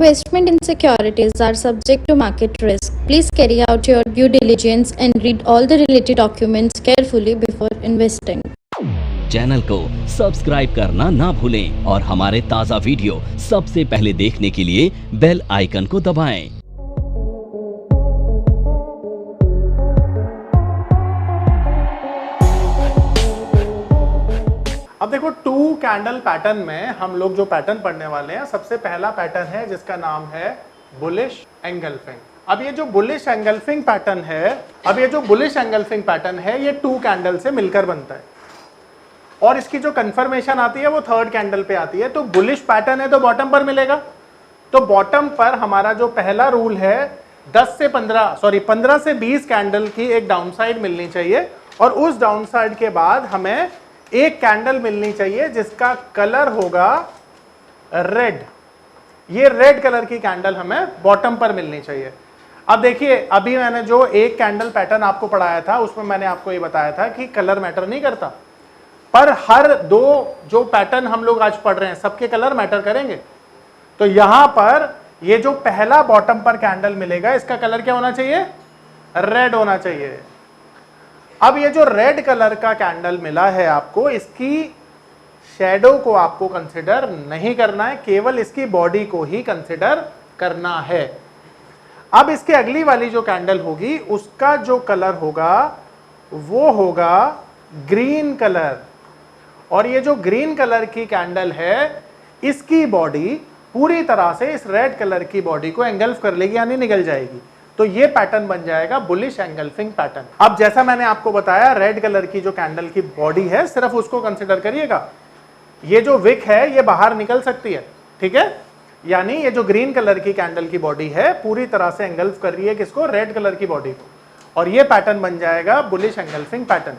Investment in securities are subject to market risk. Please carry out your due diligence and read all the related documents carefully before investing. Channel को subscribe करना ना भूलें और हमारे ताज़ा video सबसे पहले देखने के लिए बेल आइकन को दबाएं। अब देखो टू कैंडल पैटर्न में हम लोग जो पैटर्न पढ़ने वाले हैं, सबसे पहला पैटर्न है जिसका नाम है बुलिश एंगल्फिंग। अब ये जो बुलिश एंगल्फिंग पैटर्न है, ये टू कैंडल से मिलकर बनता है और इसकी जो कंफर्मेशन आती है वो थर्ड कैंडल पे आती है। तो बुलिश पैटर्न है तो बॉटम पर मिलेगा। तो बॉटम पर हमारा जो पहला रूल है 15 से 20 कैंडल की एक डाउनसाइड मिलनी चाहिए और उस डाउनसाइड के बाद हमें एक कैंडल मिलनी चाहिए जिसका कलर होगा रेड। ये रेड कलर की कैंडल हमें बॉटम पर मिलनी चाहिए। अब देखिए, अभी मैंने जो एक कैंडल पैटर्न आपको पढ़ाया था उसमें मैंने आपको ये बताया था कि कलर मैटर नहीं करता, पर हर दो जो पैटर्न हम लोग आज पढ़ रहे हैं सबके कलर मैटर करेंगे। तो यहां पर ये जो पहला बॉटम पर कैंडल मिलेगा इसका कलर क्या होना चाहिए? रेड होना चाहिए। अब ये जो रेड कलर का कैंडल मिला है आपको, इसकी शैडो को आपको कंसिडर नहीं करना है, केवल इसकी बॉडी को ही कंसिडर करना है। अब इसके अगली वाली जो कैंडल होगी उसका जो कलर होगा वो होगा ग्रीन कलर। और ये जो ग्रीन कलर की कैंडल है इसकी बॉडी पूरी तरह से इस रेड कलर की बॉडी को एंगल्फ कर लेगी, यानी निगल जाएगी। तो ये पैटर्न बन जाएगा बुलिश एंगल्फिंग पैटर्न। अब जैसा मैंने आपको बताया, रेड कलर की जो कैंडल की बॉडी है सिर्फ उसको कंसिडर करिएगा। ये जो विक है ये बाहर निकल सकती है, ठीक है, यानी ये जो ग्रीन कलर की कैंडल की बॉडी है पूरी तरह से एंगल्फ कर रही है किसको? रेड कलर की बॉडी को। और ये पैटर्न बन जाएगा बुलिश एंगल्फिंग पैटर्न।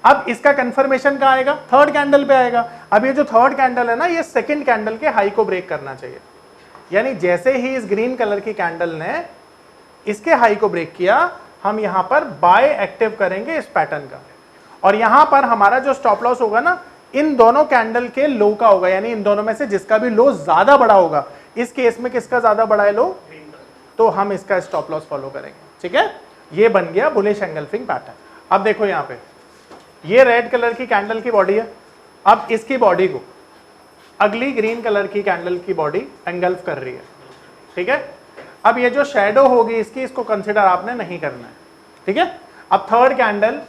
अब इसका कंफर्मेशन कहां आएगा? थर्ड कैंडल पे आएगा। अब ये जो थर्ड कैंडल है ना, ये सेकंड कैंडल के हाई को ब्रेक करना चाहिए। यानी जैसे ही इस ग्रीन कलर की कैंडल ने इसके हाई को ब्रेक किया, हम यहां पर बाय एक्टिव करेंगे इस पैटर्न का। और यहां पर हमारा जो स्टॉप लॉस होगा ना, इन दोनों कैंडल के लो का होगा, यानी इन दोनों में से जिसका भी लो ज्यादा बड़ा होगा। इस केस में किसका ज्यादा बड़ा है लो? तो हम इसका स्टॉप लॉस फॉलो करेंगे, ठीक है। ये बन गया बुलिश एंगल्फिंग पैटर्न। अब देखो यहां पे ये रेड कलर की कैंडल की बॉडी है। अब इसकी बॉडी को अगली ग्रीन कलर की कैंडल की बॉडी एंगल्फ कर रही है, ठीक है। अब ये जो शैडो होगी इसकी, इसको कंसिडर आपने नहीं करना है, ठीक है। अब थर्ड कैंडल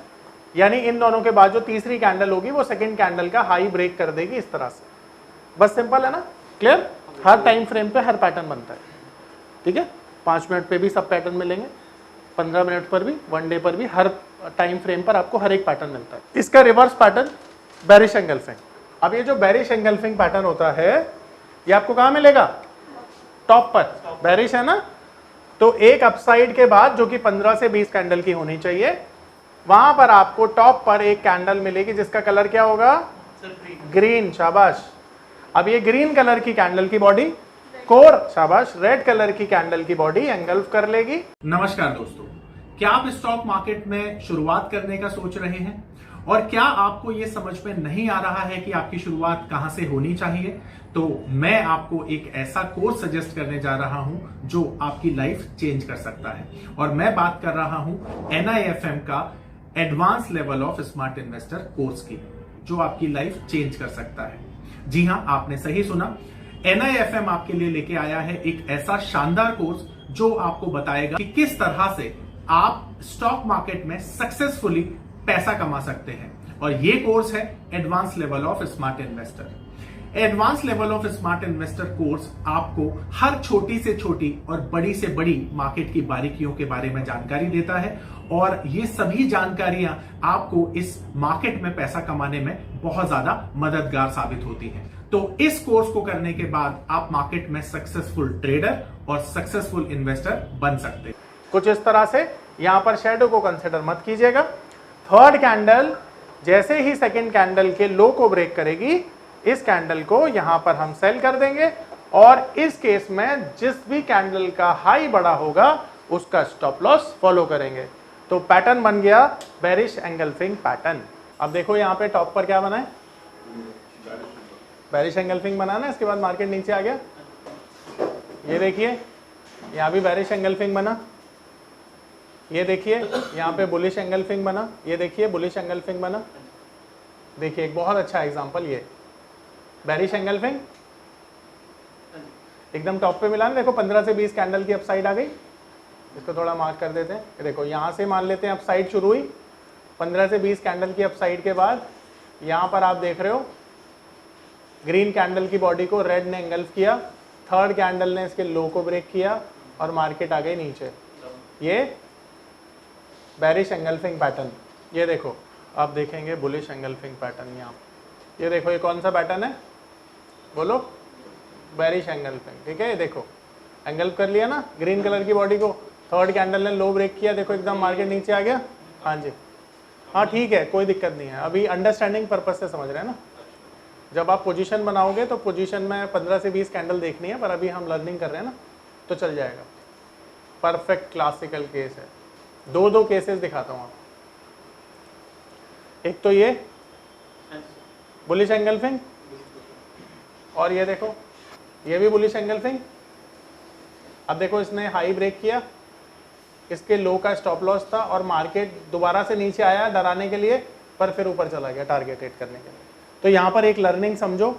यानी इन दोनों के बाद जो तीसरी कैंडल होगी वो सेकंड कैंडल का हाई ब्रेक कर देगी इस तरह से। बस सिंपल है ना, क्लियर। हर टाइम फ्रेम पे हर पैटर्न बनता है, ठीक है। 5 मिनट पे भी सब पैटर्न मिलेंगे, 15 मिनट पर भी, 1 डे पर भी, हर टाइम फ्रेम पर आपको हर एक पैटर्न मिलता है। इसका रिवर्स पैटर्न बेरिश एंगल्फिंग। अब ये जो बेरिश एंगल्फिंग पैटर्न होता है ये आपको कहां मिलेगा? टॉप पर। बेरिश है ना, तो एक अपसाइड के बाद जो कि 15 से 20 कैंडल की होनी चाहिए, वहां पर आपको टॉप पर एक कैंडल मिलेगी जिसका कलर क्या होगा? ग्रीन। शाबाश। अब ये ग्रीन कलर की कैंडल की बॉडी कोर, शाबाश, रेड कलर की कैंडल की बॉडी एंगल्फ कर लेगी। नमस्कार दोस्तों, क्या आप स्टॉक मार्केट में शुरुआत करने का सोच रहे हैं और क्या आपको यह समझ में नहीं आ रहा है कि आपकी शुरुआत कहां से होनी चाहिए? तो मैं आपको एक ऐसा कोर्स सजेस्ट करने जा रहा हूं जो आपकी लाइफ चेंज कर सकता है। और मैं बात कर रहा हूं NIFM का advance level of smart investor course की, जो आपकी लाइफ चेंज कर सकता है। जी हां, आपने सही सुना। NIFM आपके लिए लेके आया है एक ऐसा शानदार कोर्स जो आपको बताएगा कि किस तरह से आप स्टॉक मार्केट में सक्सेसफुली पैसा कमा सकते हैं। और ये कोर्स है advance level of smart investor. Advance level of smart investor course आपको हर छोटी से छोटी और बड़ी से बड़ी मार्केट की बारीकियों के बारे में जानकारी देता है और ये सभी जानकारियां आपको इस मार्केट में पैसा कमाने में बहुत ज्यादा मददगार साबित होती हैं। तो इस कोर्स को करने के बाद आप मार्केट में सक्सेसफुल ट्रेडर और सक्सेसफुल इन्वेस्टर बन सकते हैं। कुछ इस तरह से यहां पर शैडो को कंसिडर मत कीजिएगा। थर्ड कैंडल जैसे ही सेकंड कैंडल के लो को ब्रेक करेगी, इस कैंडल को यहां पर हम सेल कर देंगे और इस केस में जिस भी कैंडल का हाई बड़ा होगा उसका स्टॉप लॉस फॉलो करेंगे। तो पैटर्न बन गया बेरिश एंगल्फिंग पैटर्न। अब देखो यहां पे टॉप पर क्या बना है? बेरिश एंगल्फिंग बना ना, इसके बाद मार्केट नीचे आ गया। ये देखिए यहाँ भी बेरिश एंगल्फिंग बना, ये देखिए यहाँ पे बुलिश एंगल्फिंग बना, ये देखिए बुलिश एंगल्फिंग बना। देखिए एक बहुत अच्छा एग्जांपल ये बेरिश एंगल्फिंग एकदम टॉप पे मिला ना, देखो 15 से 20 कैंडल की अपसाइड आ गई। इसको थोड़ा मार्क कर देते हैं। ये देखो यहाँ से मान लेते हैं अपसाइड शुरू हुई, 15 से 20 कैंडल की अपसाइड के बाद यहाँ पर आप देख रहे हो ग्रीन कैंडल की बॉडी को रेड ने एंगल्फ किया, थर्ड कैंडल ने इसके लो को ब्रेक किया और मार्केट आ गई नीचे। ये बेरिश एंगल्फिंग पैटर्न। ये देखो आप देखेंगे बुलिश एंगल्फिंग पैटर्न यहाँ। ये देखो ये कौन सा पैटर्न है, बोलो, बेरिश एंगल्फिंग। ठीक है, ये देखो एंगल्फ कर लिया ना ग्रीन कलर की बॉडी को, थर्ड कैंडल ने लो ब्रेक किया, देखो एकदम मार्केट नीचे आ गया। हाँ जी, हाँ ठीक है, कोई दिक्कत नहीं है। अभी अंडरस्टैंडिंग पर्पज से समझ रहे हैं ना। जब आप पोजीशन बनाओगे तो पोजीशन में 15 से 20 कैंडल देखनी है, पर अभी हम लर्निंग कर रहे हैं ना तो चल जाएगा। परफेक्ट क्लासिकल केस है। दो केसेस दिखाता हूँ आप। एक तो ये बुलिश एंगल्फिंग और ये देखो ये भी बुलिश एंगल्फिंग। अब देखो इसने हाई ब्रेक किया, इसके लो का स्टॉप लॉस था और मार्केट दोबारा से नीचे आया डराने के लिए, पर फिर ऊपर चला गया टारगेट हिट करने के लिए। तो यहाँ पर एक लर्निंग समझो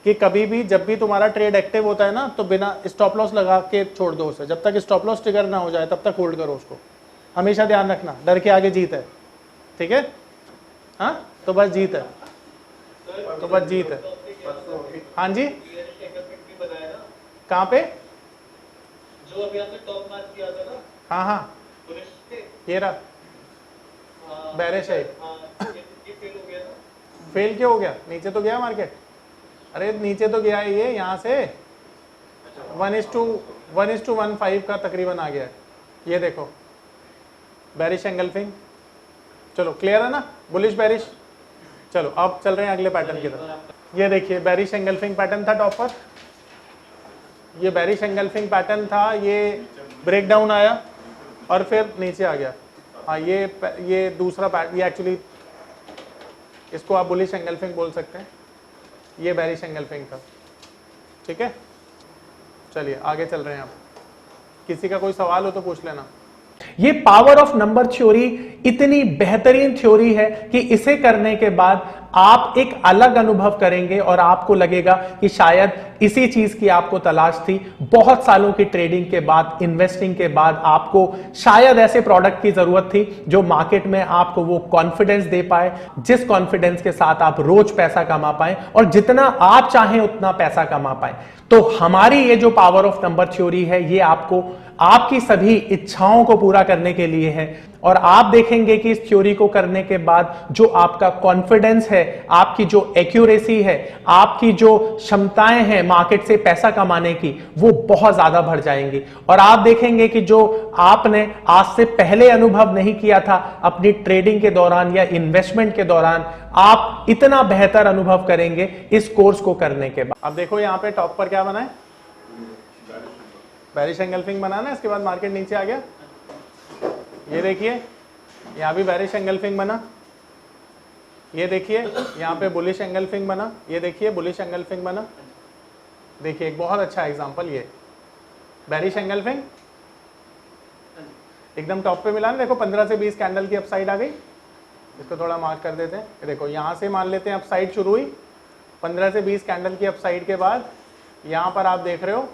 कि कभी भी जब भी तुम्हारा ट्रेड एक्टिव होता है ना तो बिना स्टॉप लॉस लगा के छोड़ दो उसे। जब तक स्टॉप लॉस ट्रिगर ना हो जाए तब तक होल्ड करो उसको। हमेशा ध्यान रखना, डर के आगे जीत है। ठीक है, हाँ तो बस जीत है, तो बस जीत है। हाँ जी, कहाँ पे जो अभी आपने टॉप मार्क किया था ना? हाँ हाँ, ये रहा बेरिश है। ये फेल हो गया था। फेल क्यों हो गया? नीचे तो गया मार्केट। अरे नीचे तो गया है ये, यहाँ से 1:1.15 का तकरीबन आ गया है। ये देखो बेरिश एंगल्फिंग। चलो क्लियर है ना, बुलिश बेरिश। चलो अब चल रहे हैं अगले पैटर्न की तरफ। ये देखिए बेरिश एंगल्फिंग पैटर्न था टॉप पर, ये बेरिश एंगल्फिंग पैटर्न था, ये ब्रेक डाउन आया और फिर नीचे आ गया। हाँ ये दूसरा पैटर्न, ये एक्चुअली इसको आप बुलिश एंगल्फिंग बोल सकते हैं। ये बेरिश एंगल्फिंग था। ठीक है, चलिए आगे चल रहे हैं। आप किसी का कोई सवाल हो तो पूछ लेना। ये पावर ऑफ नंबर थ्योरी इतनी बेहतरीन थ्योरी है कि इसे करने के बाद आप एक अलग अनुभव करेंगे और आपको लगेगा कि शायद इसी चीज की आपको तलाश थी। बहुत सालों की ट्रेडिंग के बाद, इन्वेस्टिंग के बाद आपको शायद ऐसे प्रोडक्ट की जरूरत थी जो मार्केट में आपको वो कॉन्फिडेंस दे पाए, जिस कॉन्फिडेंस के साथ आप रोज पैसा कमा पाए और जितना आप चाहें उतना पैसा कमा पाए। तो हमारी ये जो पावर ऑफ नंबर थ्योरी है, ये आपको आपकी सभी इच्छाओं को पूरा करने के लिए है। और आप देखेंगे कि इस थ्योरी को करने के बाद जो आपका कॉन्फिडेंस है, आपकी जो एक्यूरेसी है, आपकी जो क्षमताएं हैं मार्केट से पैसा कमाने की, वो बहुत ज्यादा बढ़ जाएंगी। और आप देखेंगे कि जो आपने आज से पहले अनुभव नहीं किया था अपनी ट्रेडिंग के दौरान या इन्वेस्टमेंट के दौरान, आप इतना बेहतर अनुभव करेंगे इस कोर्स को करने के बाद। अब देखो यहाँ पे टॉप पर क्या बना है, बेरिश एंगल्फिंग बना ना, इसके बाद मार्केट नीचे आ गया। ये देखिए यहाँ भी बेरिश एंगल्फिंग बना, ये देखिए यहाँ पे बुलिश एंगल्फिंग बना, ये देखिए बुलिश एंगल्फिंग बना। देखिए एक बहुत अच्छा एग्जांपल ये बेरिश एंगल्फिंग एकदम टॉप पे मिला ना, देखो 15 से 20 कैंडल की अपसाइड आ गई। इसको थोड़ा मार्क कर देते हैं। ये देखो यहाँ से मान लेते हैं अपसाइड शुरू हुई, 15 से 20 कैंडल की अपसाइड के बाद यहाँ पर आप देख रहे हो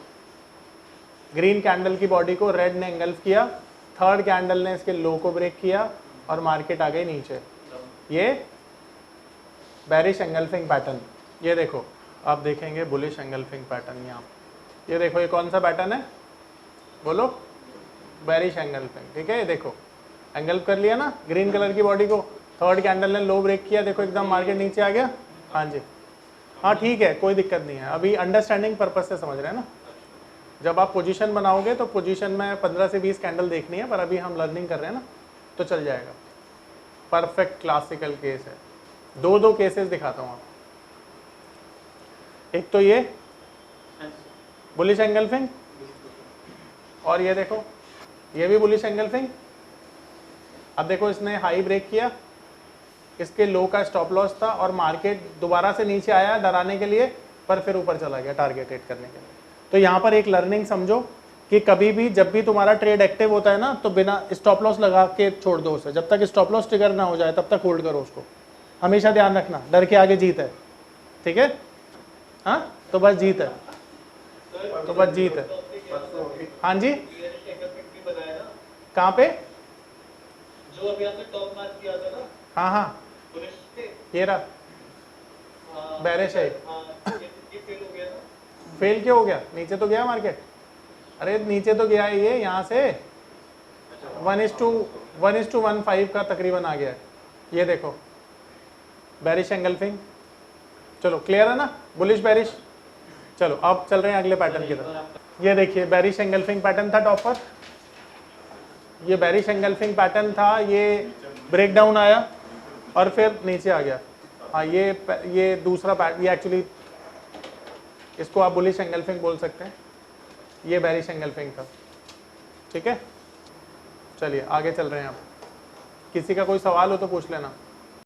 ग्रीन कैंडल की बॉडी को रेड ने एंगल्फ किया, थर्ड कैंडल ने इसके लो को ब्रेक किया और मार्केट आ गई नीचे। ये बेरिश एंगल्फिंग पैटर्न। ये देखो आप देखेंगे बुलिश एंगल्फिंग पैटर्न यहाँ। ये देखो ये कौन सा पैटर्न है, बोलो, बेरिश एंगल्फिंग। ठीक है, ये देखो एंगल्फ कर लिया ना ग्रीन कलर की बॉडी को, थर्ड कैंडल ने लो ब्रेक किया, देखो एकदम मार्केट नीचे आ गया। हाँ जी, हाँ ठीक है, कोई दिक्कत नहीं है। अभी अंडरस्टैंडिंग पर्पज से समझ रहे हैं ना। जब आप पोजीशन बनाओगे तो पोजीशन में 15 से 20 कैंडल देखनी है, पर अभी हम लर्निंग कर रहे हैं ना तो चल जाएगा। परफेक्ट क्लासिकल केस है। दो केसेस दिखाता हूँ आप। एक तो ये बुलिश एंगल्फिंग और ये देखो ये भी बुलिश एंगल्फिंग। अब देखो इसने हाई ब्रेक किया, इसके लो का स्टॉप लॉस था और मार्केट दोबारा से नीचे आया डराने के लिए, पर फिर ऊपर चला गया टारगेट हिट करने के लिए। तो यहाँ पर एक लर्निंग समझो कि कभी भी जब भी तुम्हारा ट्रेड एक्टिव होता है ना, तो बिना स्टॉप लॉस लगा के छोड़ दो उसे, जब तक स्टॉप लॉस ट्रिगर ना हो जाए तब तक होल्ड करो उसको, हमेशा ध्यान रखना, डर के आगे जीत है, ठीक है। हाँ तो बस जीत है, तो बस जीत है। हाँ जी, कहाँ पे? जो अभी आपने टॉप मार्क किया था ना, हाँ हाँ पुलिस पे, ये रहा बैरिश है। हाँ, ये फेल हो गया ना। फेल क्यों हो गया? नीचे तो गया मार्केट, अरे नीचे तो गया है ये, यहाँ से 1:1.15 का तकरीबन आ गया है, ये देखो बैरिश एंगल्फिंग। चलो क्लियर है ना, बुलिश बैरिश। चलो अब चल रहे हैं अगले पैटर्न की तरफ। ये देखिए बैरिश एंगल्फिंग पैटर्न था टॉप पर, ये बैरिश एंगल्फिंग पैटर्न था, ये ब्रेक डाउन आया और फिर नीचे आ गया। हाँ ये दूसरा पैटर्न, ये एक्चुअली इसको आप बुलिश एंगल्फिंग बोल सकते हैं, ये बैरिश एंगल्फिंग था, ठीक है। चलिए आगे चल रहे हैं आप, किसी का कोई सवाल हो तो पूछ लेना।